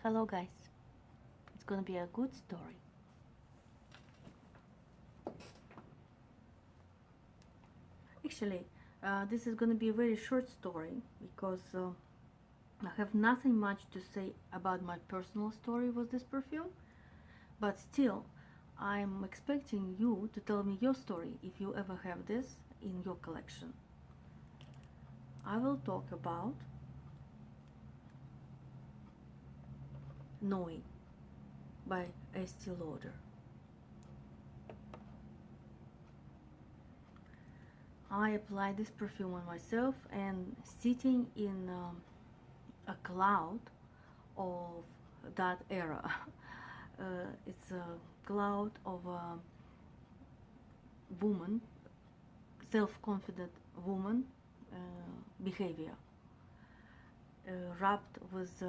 Hello guys, it's gonna be a good story. Actually, this is gonna be a very short story because I have nothing much to say about my personal story with this perfume, but still, I'm expecting you to tell me your story if you ever have this in your collection. I will talk about Knowing by Estee Lauder. I applied this perfume on myself and sitting in a cloud of that era. It's a cloud of a woman, self-confident woman behavior, wrapped with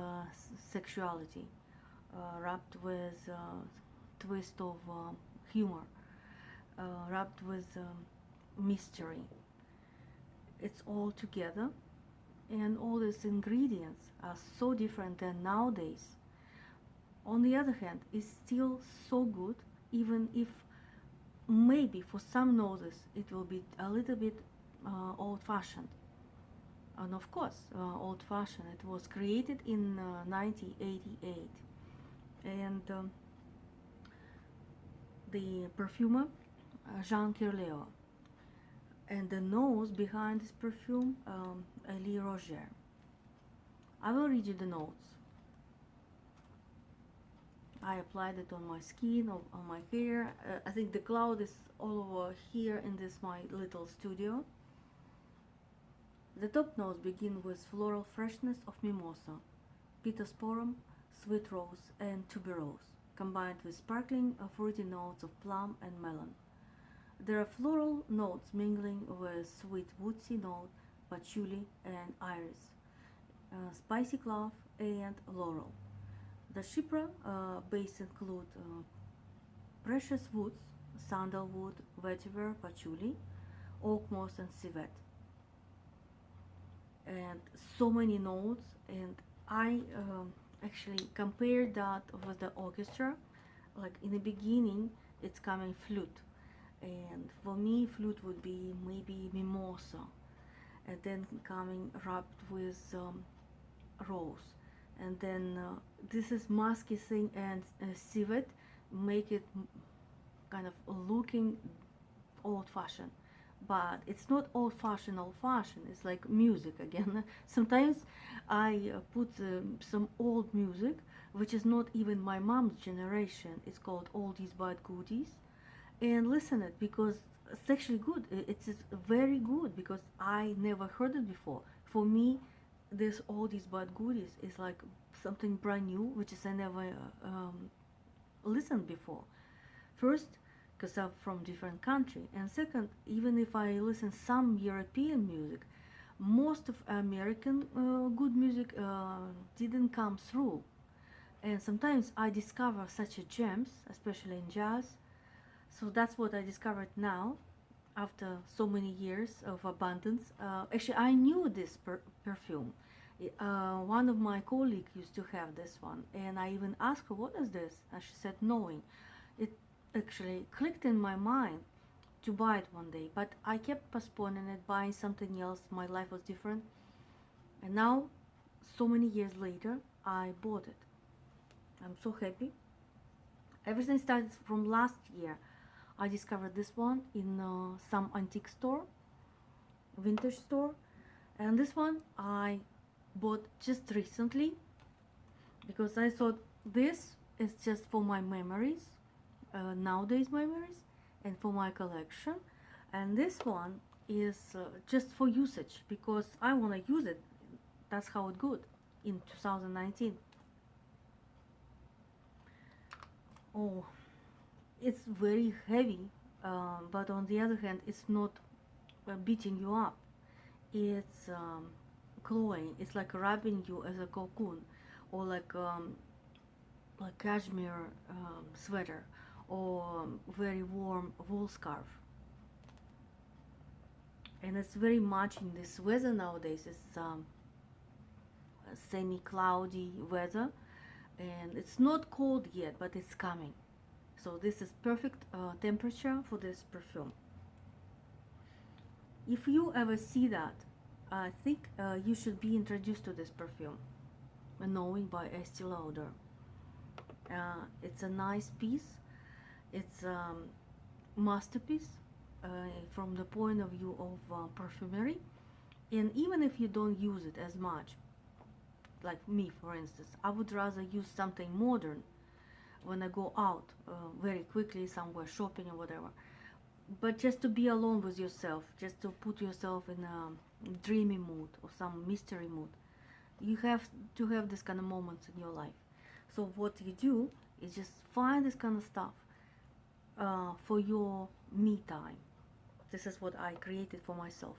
sexuality, wrapped with twist of humor, wrapped with mystery. It's all together, and all these ingredients are so different than nowadays. On the other hand, it's still so good, even if maybe for some noses it will be a little bit old-fashioned. And of course, old-fashioned. It was created in 1988, and the perfumer Jean Curleo, and the nose behind this perfume, Elie Roger. I will read you the notes. I applied it on my skin, on my hair. I think the cloud is all over here in this my little studio. The top notes begin with floral freshness of mimosa, pittosporum, sweet rose, and tuberose, combined with sparkling fruity notes of plum and melon. There are floral notes mingling with sweet woodsy note, patchouli, and iris, spicy clove, and laurel. The Chypre base include precious woods, sandalwood, vetiver, patchouli, oak moss, and civet, and so many notes. And I actually compared that with the orchestra. Like in the beginning, it's coming flute, and for me, flute would be maybe mimosa, and then coming wrapped with rose, and then this is musky thing and civet make it kind of looking old-fashioned, but it's not old-fashioned, it's like music again. Sometimes I put some old music which is not even my mom's generation. It's called oldies but goodies, and listen it because it's actually good. It's very good because I never heard it before. For me, this oldies but goodies is like something brand new, which is I never listened before. First, because I'm from different country, and second, even if I listen some European music, most of American good music didn't come through. And sometimes I discover such a gems, especially in jazz. So that's what I discovered now, after so many years of abundance. Actually, I knew this perfume. One of my colleagues used to have this one, and I even asked her, "What is this?" And she said, "Knowing." It actually clicked in my mind to buy it one day, but I kept postponing it, buying something else. My life was different, and now, so many years later, I bought it. I'm so happy. Everything started from last year. I discovered this one in some antique store, vintage store, and this one I bought just recently because I thought this is just for my memories, nowadays memories, and for my collection, and this one is just for usage because I want to use it. That's how it good in 2019. Oh, it's very heavy, but on the other hand, it's not beating you up. It's cloying. It's like wrapping you as a cocoon, or like cashmere sweater, or very warm wool scarf. And it's very much in this weather nowadays. It's semi-cloudy weather, and it's not cold yet, but it's coming. So this is perfect temperature for this perfume. If you ever see that, I think you should be introduced to this perfume, Knowing by Estee Lauder. It's a nice piece. It's a masterpiece from the point of view of perfumery. And even if you don't use it as much, like me for instance, I would rather use something modern when I go out very quickly somewhere shopping or whatever. But just to be alone with yourself, just to put yourself in a dreamy mood or some mystery mood, you have to have this kind of moments in your life. So what you do is just find this kind of stuff for your me time. This is what I created for myself,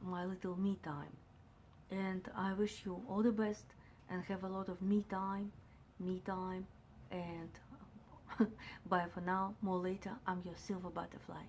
my little me time. And I wish you all the best and have a lot of me time, and bye for now. More later. I'm your silver butterfly.